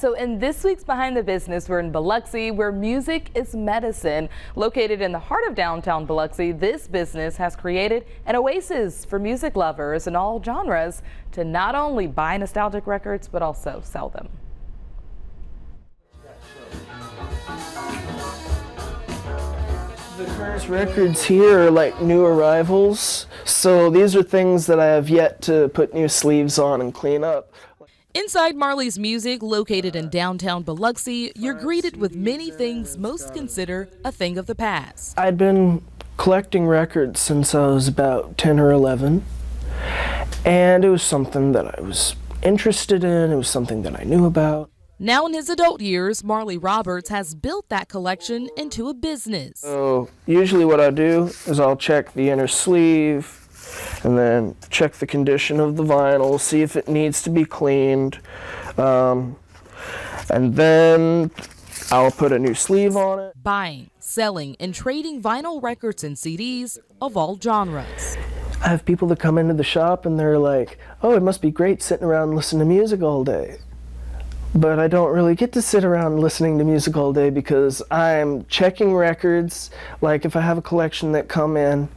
So in this week's Behind the Business, we're in Biloxi, where music is medicine. Located in the heart of downtown Biloxi, this business has created an oasis for music lovers in all genres to not only buy nostalgic records, but also sell them. The current records here are like new arrivals, so these are things that I have yet to put new sleeves on and clean up. Inside Marley's Music, located in downtown Biloxi, you're greeted with many things most consider a thing of the past. I'd been collecting records since I was about 10 or 11, and it was something that I was interested in, it was something that I knew about. Now in his adult years, Marley Roberts has built that collection into a business. So usually what I do is I'll check the inner sleeve, and then check the condition of the vinyl, see if it needs to be cleaned, and then I'll put a new sleeve on it. Buying, selling, and trading vinyl records and CDs of all genres. I have people that come into the shop and they're like, oh, it must be great sitting around and listening to music all day. But I don't really get to sit around listening to music all day because I'm checking records, like if I have a collection that come in,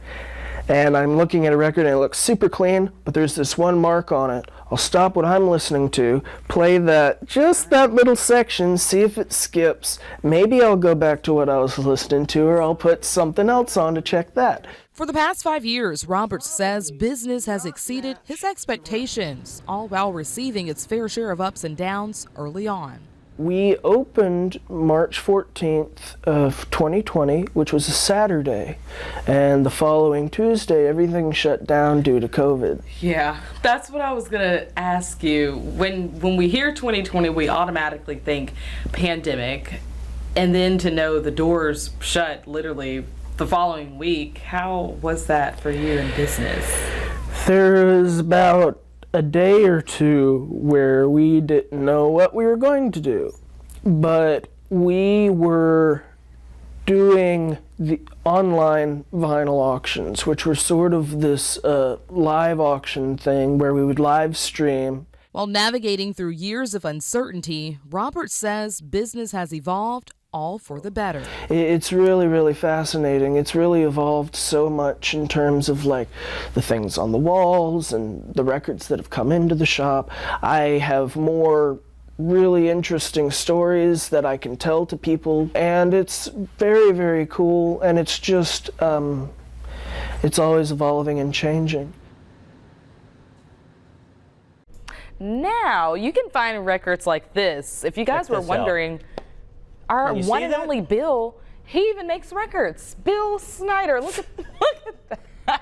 and I'm looking at a record and it looks super clean, but there's this one mark on it. I'll stop what I'm listening to, play just that little section, see if it skips. Maybe I'll go back to what I was listening to, or I'll put something else on to check that. For the past 5 years, Roberts says business has exceeded his expectations, all while receiving its fair share of ups and downs early on. We opened March 14th of 2020, which was a Saturday, and the following Tuesday, everything shut down due to COVID. Yeah, that's what I was gonna ask you. When we hear 2020, we automatically think pandemic, and then to know the doors shut literally the following week, how was that for you in business? There was about a day or two where we didn't know what we were going to do, but we were doing the online vinyl auctions, which were sort of this live auction thing where we would live stream. While navigating through years of uncertainty, Roberts says business has evolved all for the better. It's really, really fascinating. It's really evolved so much in terms of like the things on the walls and the records that have come into the shop. I have more really interesting stories that I can tell to people, and it's very, very cool, and it's just, it's always evolving and changing. Now, you can find records like this. If you guys were wondering, our one and only Bill, he even makes records. Bill Snyder, look at that.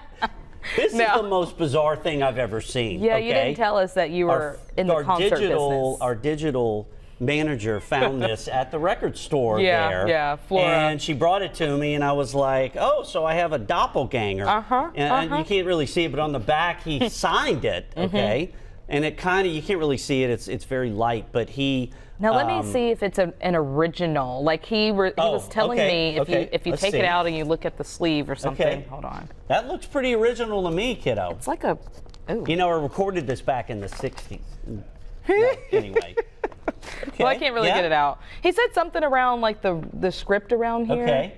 This is the most bizarre thing I've ever seen. Yeah, okay? You didn't tell us that you were in the concert business. Our digital manager found this at the record store there. Yeah, Flora. And she brought it to me, and I was like, oh, so I have a doppelganger. And you can't really see it, but on the back, he signed it, okay? And it kind of, you can't really see it, it's very light, but he... Now let me see if it's an original. Like he was telling me if you take it out and you look at the sleeve or something. Okay. Hold on. That looks pretty original to me, kiddo. It's like a, ooh. You know, I recorded this back in the 60s. No, anyway. Well, I can't really get it out. He said something around like the script around here. Okay.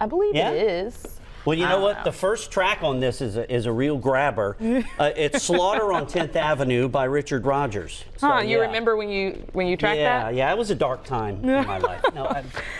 I believe it is. Well, you know what? The first track on this is a real grabber. It's "Slaughter on 10th Avenue" by Richard Rodgers. So, you remember when you tracked that? Yeah, it was a dark time in my life.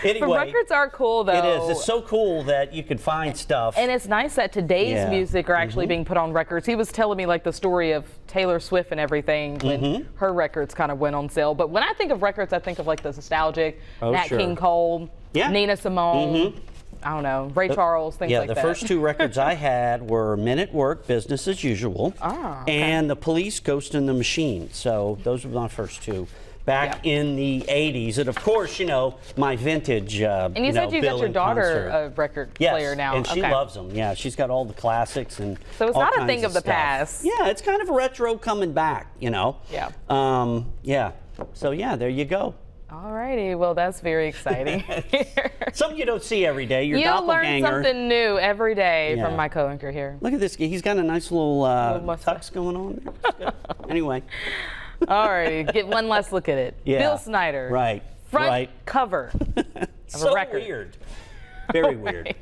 Anyway, the records are cool though. It is. It's so cool that you could find stuff. And it's nice that today's music are actually being put on records. He was telling me like the story of Taylor Swift and everything when her records kind of went on sale. But when I think of records, I think of like the nostalgic, Nat King Cole, Nina Simone. I don't know, Ray Charles, things like that. Yeah, the first two records I had were Men at Work, Business as Usual, and The Police, Ghost in the Machine. So those were my first two back in the 80s. And of course, you know, my vintage, And you said you got your daughter a record player now. And she loves them. Yeah, she's got all the classics and so it's not a thing of the past. Yeah, it's kind of retro coming back, you know. Yeah. So yeah, there you go. Alrighty, well that's very exciting. Something you don't see every day. Your You'll doppelganger. learn something new every day from my co-anchor here. Look at this. He's got a nice little tux going on there. Anyway. All right, get one last look at it. Yeah. Bill Snyder. Right. Front right. cover of So a record. weird. Very weird.